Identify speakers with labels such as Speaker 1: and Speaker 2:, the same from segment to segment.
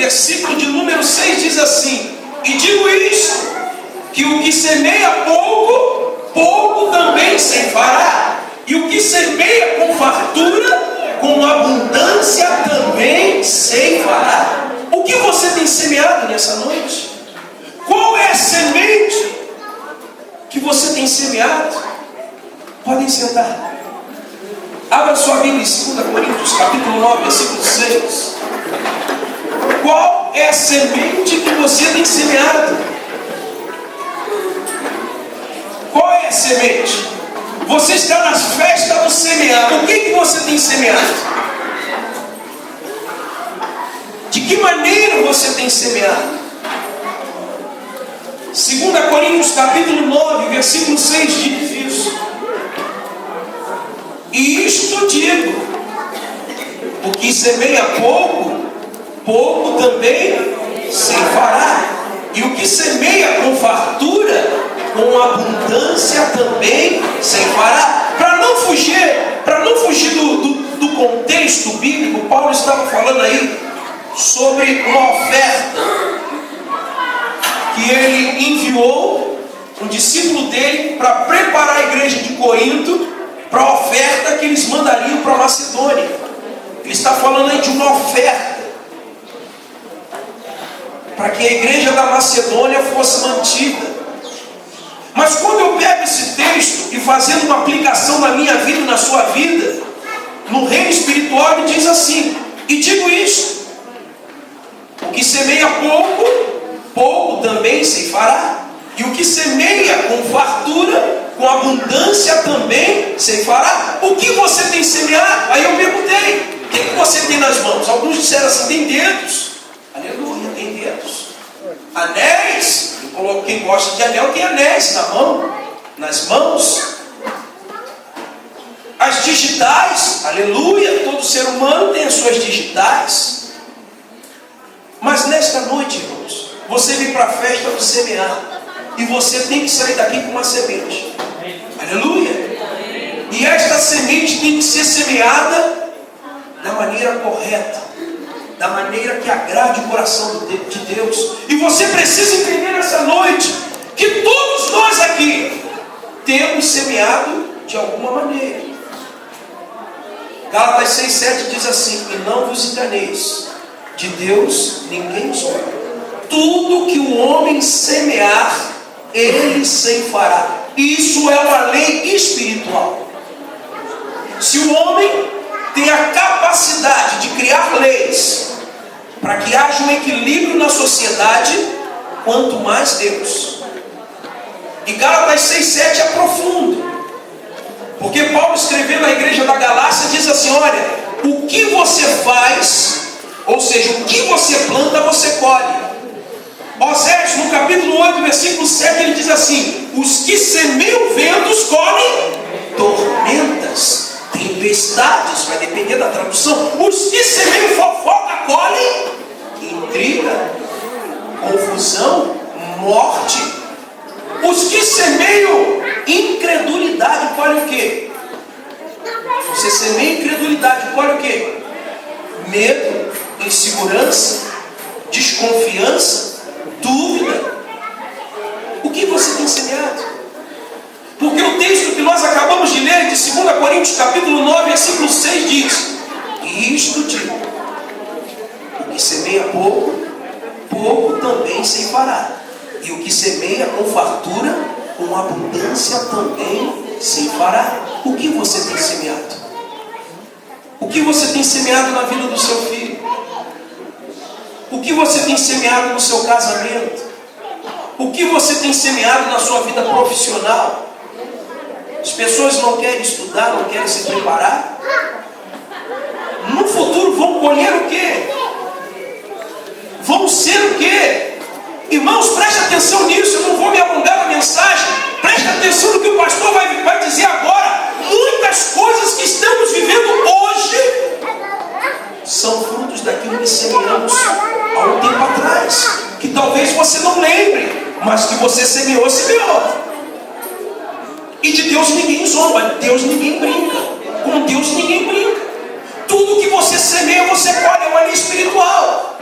Speaker 1: versículo de número 6 diz assim: e digo isto, que o que semeia pouco, pouco também ceifará, e o que semeia com fartura, com abundância também ceifará. O que você tem semeado nessa noite? Qual é a semente que você tem semeado? Podem sentar. Abra sua Bíblia em 2 Coríntios, capítulo 9, versículo 6. Qual é a semente que você tem semeado? Qual é a semente? Você está nas festas do semear. O que você tem semeado? De que maneira você tem semeado? 2 Coríntios, capítulo 9, versículo 6 diz isso. E isto digo: o que semeia pouco, pouco também ceifará. E o que semeia com fartura, com abundância também ceifará. Para não fugir do contexto bíblico, Paulo estava falando aí sobre uma oferta que ele enviou um discípulo dele para preparar a igreja de Corinto para a oferta que eles mandariam para a Macedônia. Ele está falando aí de uma oferta para que a igreja da Macedônia fosse mantida. Mas quando eu pego esse texto e fazendo uma aplicação na minha vida e na sua vida, no reino espiritual, ele diz assim: e digo isto, o que semeia pouco, pouco também ceifará, e o que semeia com fartura, com abundância também ceifará. O que você tem semeado? Aí eu perguntei: o que você tem nas mãos? Alguns disseram assim: tem dedos. Aleluia, tem dedos. Anéis. Quem gosta de anel tem anéis na mão, nas mãos. As digitais. Aleluia, todo ser humano tem as suas digitais. Mas nesta noite, irmãos, você vem para a festa do semear, e você tem que sair daqui com uma semente. Aleluia. E esta semente tem que ser semeada da maneira correta, da maneira que agrade o coração de Deus. E você precisa entender nessa noite que todos nós aqui temos semeado de alguma maneira. Gálatas 6,7 diz assim: e não vos enganeis, de Deus ninguém zomba. Tudo que o homem semear, ele ceifará. Isso é uma lei espiritual. Se o homem tem a capacidade de criar leis para que haja um equilíbrio na sociedade, quanto mais Deus. E Gálatas 6,7 é profundo, porque Paulo, escrevendo à igreja da Galácia, diz assim: olha, o que você faz, ou seja, o que você planta, você colhe. Osés, no capítulo 8, versículo 7, ele diz assim: os que semeiam ventos colhem tormentas, tempestades, vai depender da tradução. Os que semeiam fofoca colhem intriga, confusão, morte. Os que semeiam incredulidade colhem o quê? Você semeia incredulidade, colhe o quê? Medo, insegurança, desconfiança, dúvida. O que você tem semeado? Porque o texto que nós acabamos de ler, de 2 Coríntios capítulo 9, versículo 6 diz: e isto digo, o que semeia pouco, pouco também ceifará, e o que semeia com fartura, com abundância também ceifará. O que você tem semeado? O que você tem semeado na vida do seu filho? O que você tem semeado no seu casamento? O que você tem semeado na sua vida profissional? As pessoas não querem estudar, não querem se preparar. No futuro vão colher o quê? Vão ser o quê? Irmãos, preste atenção nisso. Eu não vou me alongar na mensagem. Preste atenção no que o pastor vai dizer agora. Muitas coisas que estamos vivendo hoje são frutos daquilo que semeamos há um tempo atrás, que talvez você não lembre, mas que você semeou. E de Deus ninguém zomba, Deus ninguém brinca, com Deus ninguém brinca. Tudo que você semeia, você colhe, é uma lei espiritual.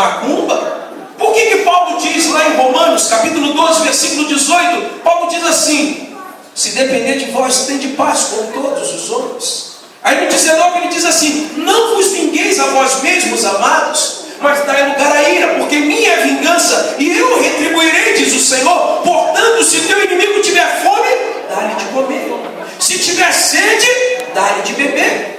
Speaker 1: macumba? Por que Paulo diz lá em Romanos, capítulo 12, versículo 18, Paulo diz assim: se depender de vós, tende paz com todos os homens. Aí no 19 ele diz assim: não vos vingueis a vós mesmos, amados, mas dai lugar à ira, porque minha é a vingança, e eu retribuirei, diz o Senhor. Portanto, se teu inimigo tiver fome, dá-lhe de comer. Se tiver sede, dá-lhe de beber.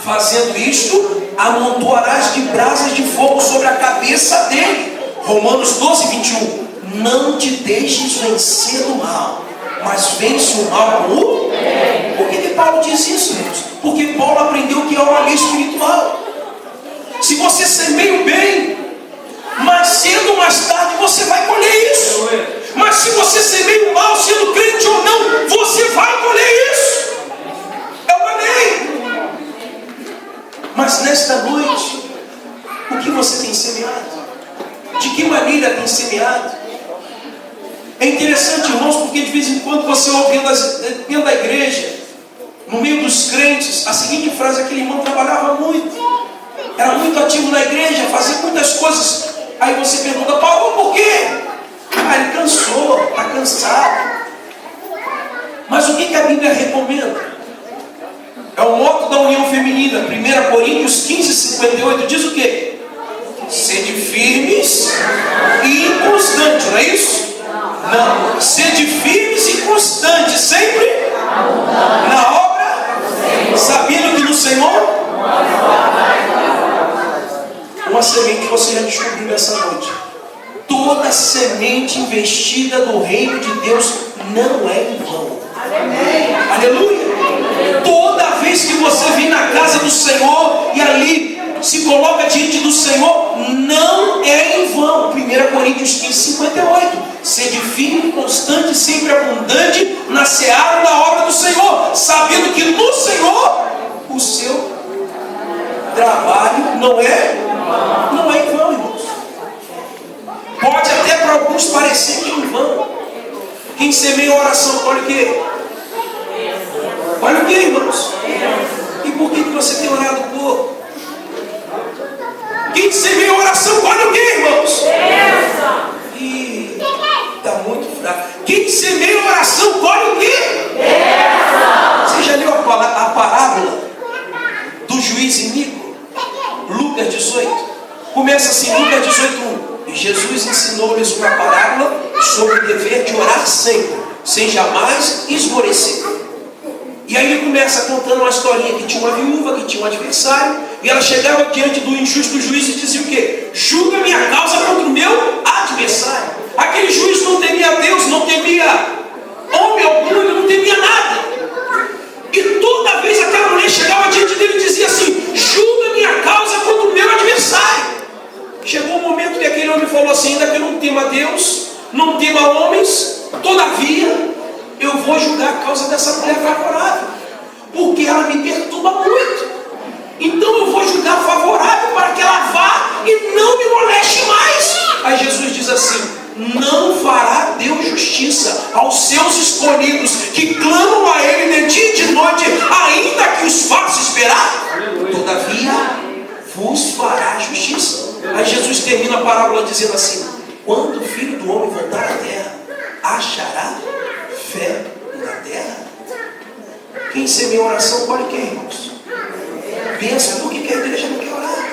Speaker 1: Fazendo isto, amontoarás de brasas de fogo sobre a cabeça dele. Romanos 12, 21. Não te deixes vencer do mal, mas vence o mal com o bem. Por que Paulo diz isso, irmãos? Porque Paulo aprendeu que é uma lei espiritual. Se você semeia o bem, mais cedo ou mais tarde você vai colher isso. Mas se você semeia o mal, sendo crente ou não, você vai colher isso. É uma lei. Mas nesta noite, o que você tem semeado? De que maneira tem semeado? É interessante, irmãos, porque de vez em quando você ouve dentro da igreja, no meio dos crentes, a seguinte frase: aquele irmão trabalhava muito, era muito ativo na igreja, fazia muitas coisas. Aí você pergunta: Paulo, por quê? Ah, ele cansou, está cansado. Mas o que a Bíblia recomenda? É o moto da união feminina. 1 Coríntios 15, 58 diz o quê? Sede firmes e inconstantes, não é isso? Não. Sede firmes e constantes, sempre na obra, sabendo que no Senhor, uma semente que você já descobriu nessa noite: toda semente investida no reino de Deus não é em vão. Aleluia. Toda vez que você vem na casa do Senhor e ali se coloca diante do Senhor, não é em vão. 1 Coríntios 15, 58. Sede firme, constante, sempre abundante na seara da obra do Senhor, sabendo que no Senhor o seu trabalho não é em vão, irmãos. Pode até para alguns parecer que é em vão. Quem semeia oração, olha o quê? Olha o que, irmãos? E por que você tem orado pouco? Quem semeia oração, olha o que, irmãos? E está muito fraco. Quem semeia oração, olha o que? Você já leu a parábola do juiz iníquo? Lucas 18. Começa assim, Lucas 18:1. E Jesus ensinou-lhes uma parábola sobre o dever de orar sempre, sem jamais esmorecer. E aí ele começa contando uma historinha que tinha uma viúva, que tinha um adversário, e ela chegava diante do injusto juiz e dizia o quê? Julga minha causa contra o meu adversário. Aquele juiz não temia Deus, não temia homem algum, ele não temia nada. E toda vez aquela mulher chegava diante dele e dizia assim: julga minha causa contra o meu adversário. Chegou um momento que aquele homem falou assim: ainda que eu não tema Deus, não tema homens, todavia eu vou julgar a causa dessa mulher favorável, porque ela me perturba muito. Então eu vou julgar favorável para que ela vá e não me moleste mais. Aí Jesus diz assim: não fará Deus justiça aos seus escolhidos, que clamam a Ele de dia e de noite, ainda que os faça esperar? Todavia vos fará justiça. Aí Jesus termina a parábola dizendo assim: quando o Filho do Homem voltar à terra, achará fé na terra? Quem semeia oração, olha o que, irmãos? Pensa, por que a igreja não quer orar?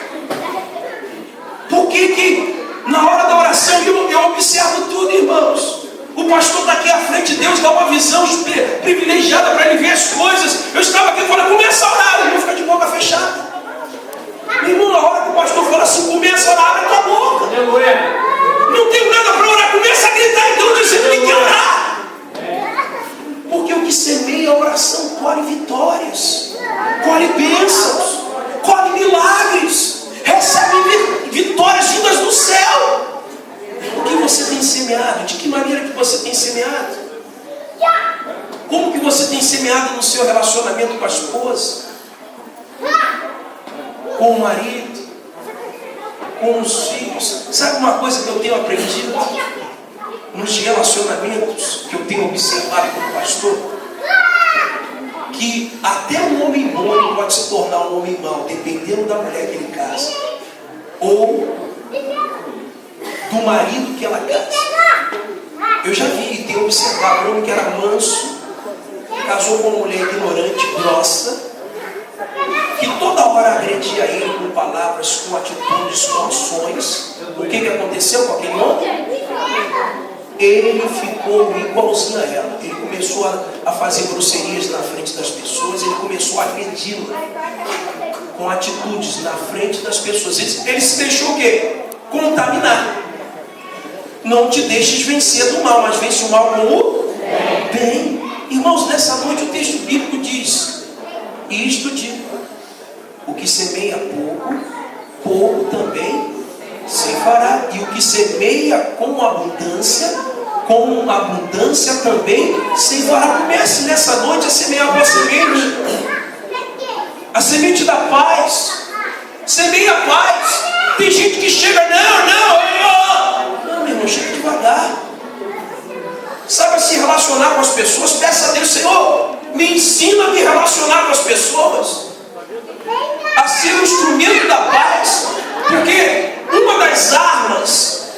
Speaker 1: Por que na hora da oração eu observo tudo, irmãos? O pastor está aqui à frente, Deus dá uma visão privilegiada para ele ver as coisas. Eu estava aqui e falei: começa a orar, eu vou ficar de boca fechada. Meu irmão, na hora que o pastor fala assim: começa a orar, abre a tua boca. Não tenho nada para orar, começa a gritar então, dizendo que quer orar. Porque o que semeia a oração colhe vitórias, colhe bênçãos, colhe milagres, recebe vitórias vindas do céu. O que você tem semeado? De que maneira que você tem semeado? Como que você tem semeado no seu relacionamento com a esposa, com o marido, com os filhos? Sabe uma coisa que eu tenho aprendido nos relacionamentos que eu tenho observado como pastor? Que até um homem bom pode se tornar um homem mau, dependendo da mulher que ele casa, ou do marido que ela cansa. Eu já vi, tenho observado um homem que era manso, casou com uma mulher ignorante, grossa, que toda hora agredia ele com palavras, com atitudes, com ações. O que aconteceu com aquele homem? Ele ficou igualzinho a ela. Ele começou a fazer grosserias na frente das pessoas. Ele começou a agredi-la com atitudes na frente das pessoas. Ele se deixou o quê? Contaminar. Não te deixes vencer do mal, mas vence o mal com o bem. Irmãos, nessa noite o texto bíblico diz: isto digo, o que semeia pouco, pouco também ceifará. E o que semeia com abundância também ceifará. Comece nessa noite a semear a boa semente, a semente da paz. Semeia a paz. Tem gente que chega, não, meu irmão, chega devagar. Saiba se relacionar com as pessoas. Peça a Deus: Senhor, me ensina a me relacionar com as pessoas, a ser um instrumento da paz. Porque uma das armas,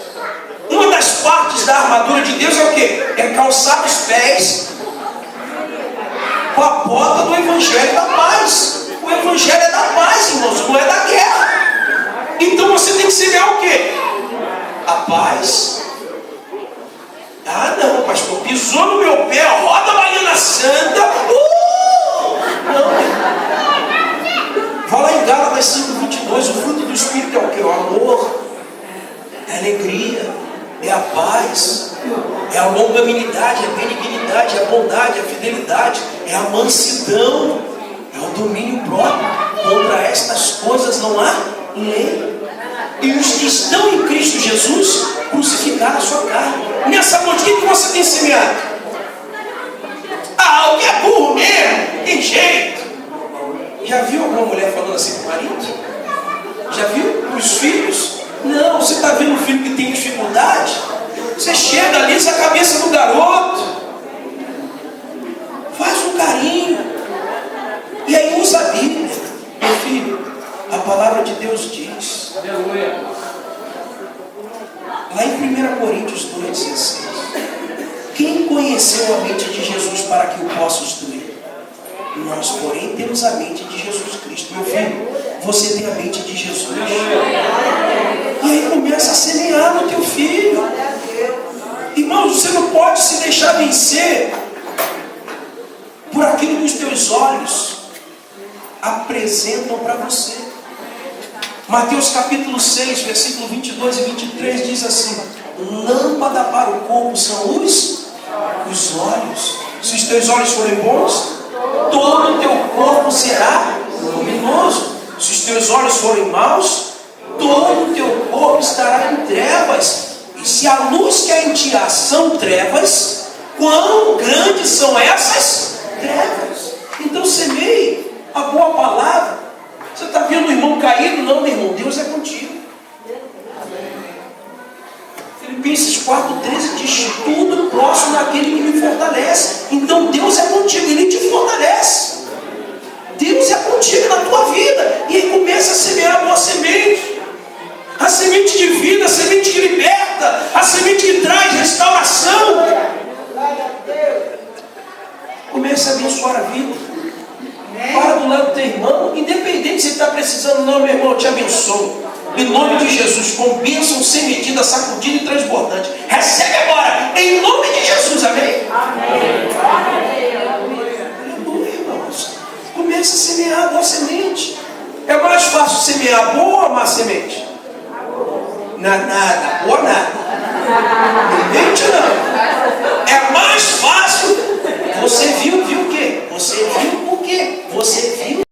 Speaker 1: uma das partes da armadura de Deus é o quê? É calçar os pés com a bota do Evangelho da paz. O Evangelho é da paz, irmãos, não é da guerra. Então você tem que semear o quê? A paz. Ah, não, pastor, pisou no meu pé, roda a Baiana Santa. Não. Vai lá em Gálatas 5:22, o fruto do Espírito é o quê? O amor, é a alegria, é a paz, é a longanimidade, é a benignidade, é a bondade, é a fidelidade, é a mansidão, é o domínio próprio. Contra estas coisas não há lei. E os que estão em Cristo Jesus crucificaram a sua carne. Nessa noite, o que você tem semeado? Ah, o que é burro mesmo? Tem jeito. Já viu alguma mulher falando assim com o marido? Já viu? Os filhos? Não, você está vendo um filho que tem dificuldade? Você chega ali, a cabeça do garoto, faz um carinho, e aí usa a Bíblia. Meu filho, a palavra de Deus diz, lá em 1 Coríntios 2,16: quem conheceu a mente de Jesus para que o possa instruir? Nós, porém, temos a mente de Jesus Cristo. Meu filho, você tem a mente de Jesus. E aí começa a semear no teu filho. Irmãos, você não pode se deixar vencer por aquilo que os teus olhos apresentam para você. Mateus capítulo 6, versículo 22 e 23 diz assim: lâmpada para o corpo são os olhos. Se os teus olhos forem bons, todo o teu corpo será luminoso. Se os teus olhos forem maus, todo o teu corpo estará em trevas. E se a luz que há em ti são trevas, quão grandes são essas trevas? Então semeie a boa palavra. Você está vendo o irmão caído? Não, meu irmão, Deus é contigo. Filipenses 4,13 diz: tudo posso naquele que me fortalece. Então Deus é contigo, Ele te fortalece. Deus é contigo na tua vida. E aí começa a semear a boa semente, a semente de vida, a semente que liberta, a semente que traz restauração. Começa a abençoar a vida. Para do lado do teu irmão, independente se ele está precisando, não, meu irmão, eu te abençoo. Em nome de Jesus, com bênção sem medida, sacudida e transbordante. Recebe agora, em nome de Jesus, amém? Amém. Aleluia, irmãos. Comece a semear a boa semente. É mais fácil semear a boa ou a má semente? Nada, boa nada.